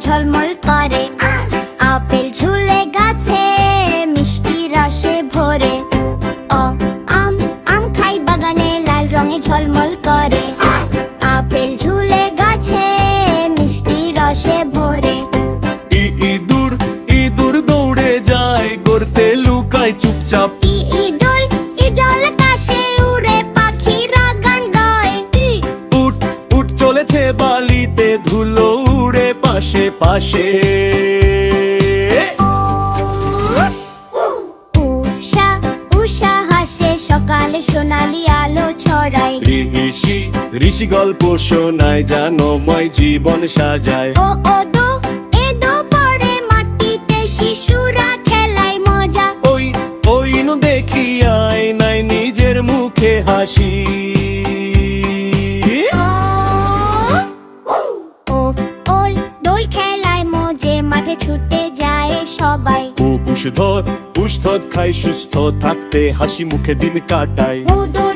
ঝলমল করে। আপেল ঝুলে গাছে মিষ্টি রসে ভরে। আম আম খাই বাগানে লাল রঙে ঝলমল করে। আপেল ঝুলে গাছে মিষ্টি রসে ভরে। ইঁদুর ইঁদুর দৌড়ে যায় গর্তে লুকায় চুপচাপ। ইঁদুর ইজল আকাশে উড়ে পাখিরা গান গায়। উট উট চলেছে বালিতে ধুলো উড়ে পাশে পাশে। উষা উষা হাসে সকালে সোনালি আলো ছড়ায়। ঋষি ঋষি গল্প শোনায় জানময় জীবন সাজায়। ওদো এদো পড়ে মাটিতে শিশুরা খেলায় মজা। ওই নু দেখি আয়নায় নিজের মুখে হাসি। ওল দোল খেলায় মজে মাঠে ছুটে যায় সবাই। কুশধর কুশধর খায় সুস্থ থাকতে হাসি মুখে দিন কাটায়। উদর